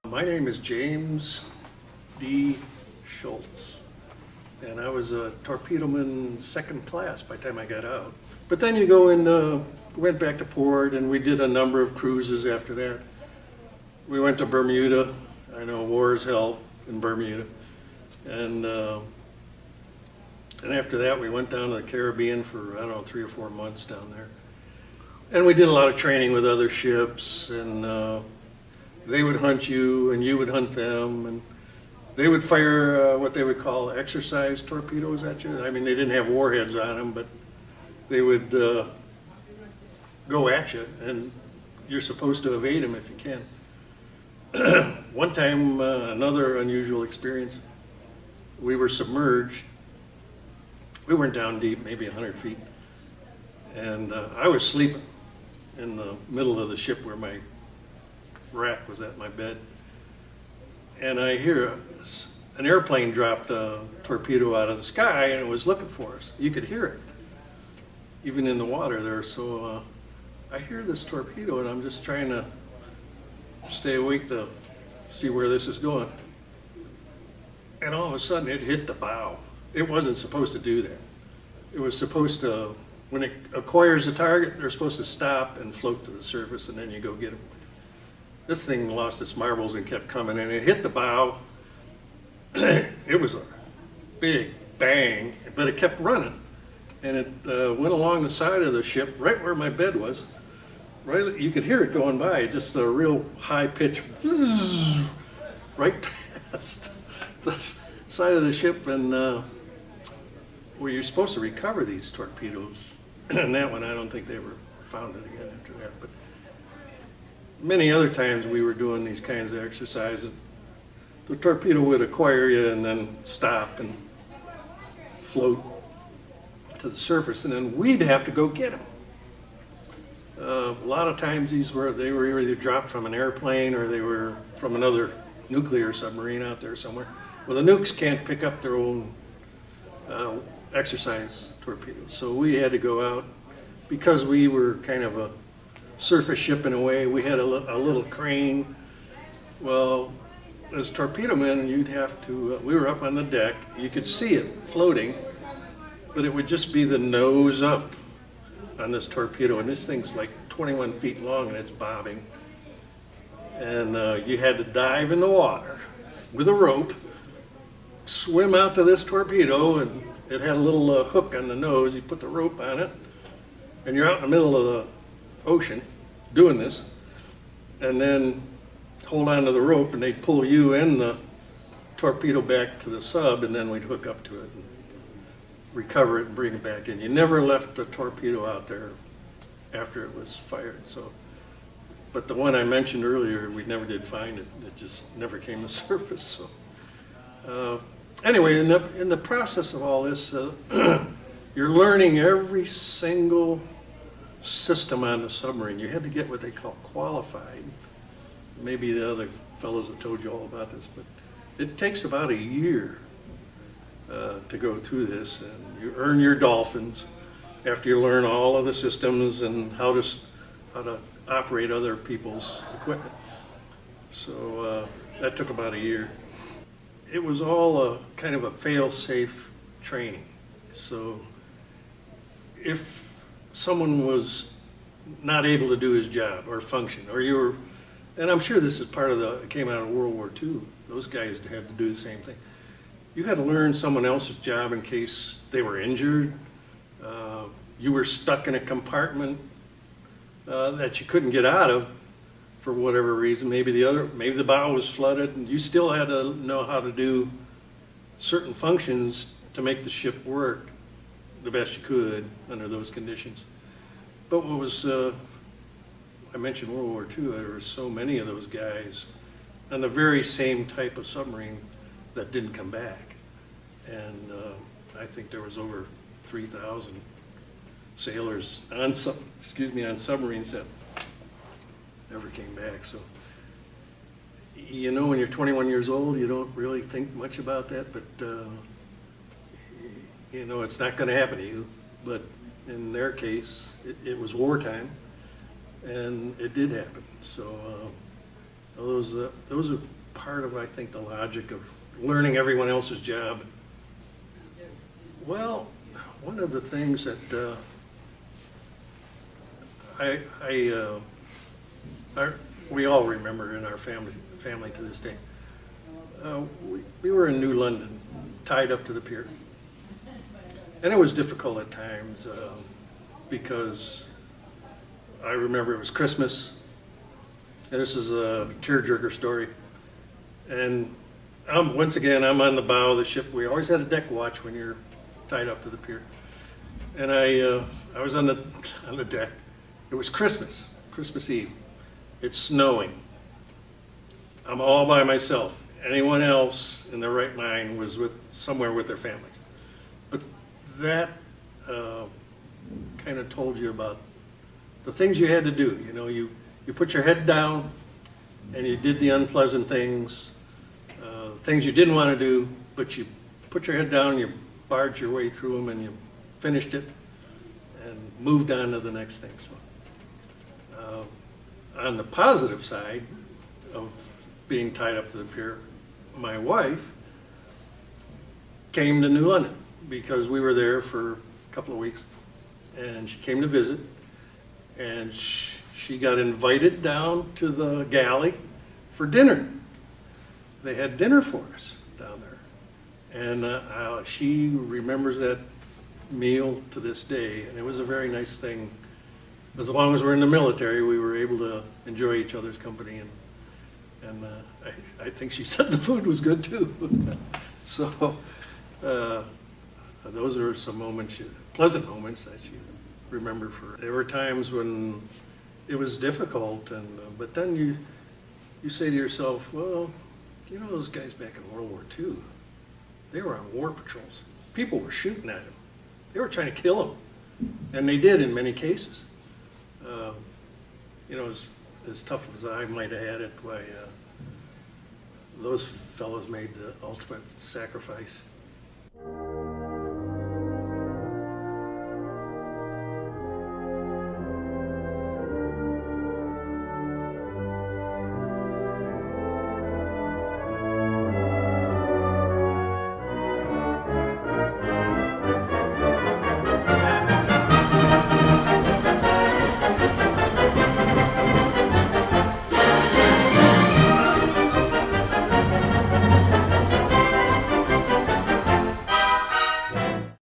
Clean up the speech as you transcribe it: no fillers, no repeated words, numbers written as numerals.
My name is James D. Schultz, and I was a torpedoman second class by the time I got out. But then you go and went back to port, and we did a number of cruises after that. We went to Bermuda. I know war is hell in Bermuda. And after that, we went down to the Caribbean for, I don't know, 3 or 4 months down there. And we did a lot of training with other ships, and they would hunt you, and you would hunt them, and they would fire what they would call exercise torpedoes at you. I mean, they didn't have warheads on them, but they would go at you, and you're supposed to evade them if you can. One time, another unusual experience, we were submerged. We weren't down deep, maybe 100 feet, and I was sleeping in the middle of the ship where my rack was at my bed, and I hear an airplane dropped a torpedo out of the sky, and it was looking for us. You could hear it, even in the water there. So I hear this torpedo, and I'm just trying to stay awake to see where this is going. And all of a sudden, it hit the bow. It wasn't supposed to do that. It was supposed to, when it acquires a target, they're supposed to stop and float to the surface, and then you go get them. This thing lost its marbles and kept coming, and it hit the bow. It was a big bang, but it kept running. And it went along the side of the ship, right where my bed was. Right, you could hear it going by, just a real high pitch, right past the side of the ship. And well, you're supposed to recover these torpedoes. And that one, I don't think they ever found it again after that. But many other times we were doing these kinds of exercises. The torpedo would acquire you and then stop and float to the surface, and then we'd have to go get them. A lot of times they were either dropped from an airplane or they were from another nuclear submarine out there somewhere. Well, the nukes can't pick up their own exercise torpedoes, so we had to go out. Because we were kind of a surface ship in a way, we had a little crane. Well, as torpedo men, you'd have to, we were up on the deck, you could see it floating, but it would just be the nose up on this torpedo, and this thing's like 21 feet long and it's bobbing. And you had to dive in the water with a rope, swim out to this torpedo, and it had a little hook on the nose. You put the rope on it, and you're out in the middle of the ocean doing this, and then hold on to the rope, and they'd pull you and the torpedo back to the sub, and then we'd hook up to it and recover it and bring it back in. You never left the torpedo out there after it was fired. So, but the one I mentioned earlier, we never did find it. It just never came to surface. So anyway, in the process of all this, you're learning every single system on the submarine. You had to get what they call qualified. Maybe the other fellows have told you all about this, but it takes about a year to go through this, and you earn your dolphins after you learn all of the systems and how to operate other people's equipment. So that took about a year. It was all a kind of a fail-safe training. So if someone was not able to do his job or function, or you were, and I'm sure this is part of it came out of World War II, those guys had to do the same thing. You had to learn someone else's job in case they were injured. You were stuck in a compartment that you couldn't get out of for whatever reason. Maybe the bow was flooded, and you still had to know how to do certain functions to make the ship work the best you could under those conditions. But what was, I mentioned World War II, there were so many of those guys on the very same type of submarine that didn't come back. And I think there was over 3,000 sailors on submarines that never came back. So, you know, when you're 21 years old, you don't really think much about that, but you know, it's not going to happen to you. But in their case, it was wartime, and it did happen. So those are part of, I think, the logic of learning everyone else's job. Well, one of the things that we all remember in our family to this day. We were in New London, tied up to the pier. And it was difficult at times because I remember it was Christmas, and this is a tearjerker story. And once again, I'm on the bow of the ship. We always had a deck watch when you're tied up to the pier. And I was on the deck. It was Christmas Eve. It's snowing. I'm all by myself. Anyone else in their right mind was somewhere with their families. But that kind of told you about the things you had to do. You know, you put your head down and you did the unpleasant things, things you didn't want to do, but you put your head down and you barged your way through them and you finished it and moved on to the next thing. So, on the positive side of being tied up to the pier, my wife came to New London because we were there for a couple of weeks, and she came to visit, and she got invited down to the galley for dinner. They had dinner for us down there, and she remembers that meal to this day, and it was a very nice thing. As long as we're in the military, we were able to enjoy each other's company, and I think she said the food was good too. So those are some moments, pleasant moments that you remember. There were times when it was difficult, but then you say to yourself, well, you know, those guys back in World War II, they were on war patrols. People were shooting at them. They were trying to kill them, and they did in many cases. You know, as tough as I might have had it, why those fellows made the ultimate sacrifice.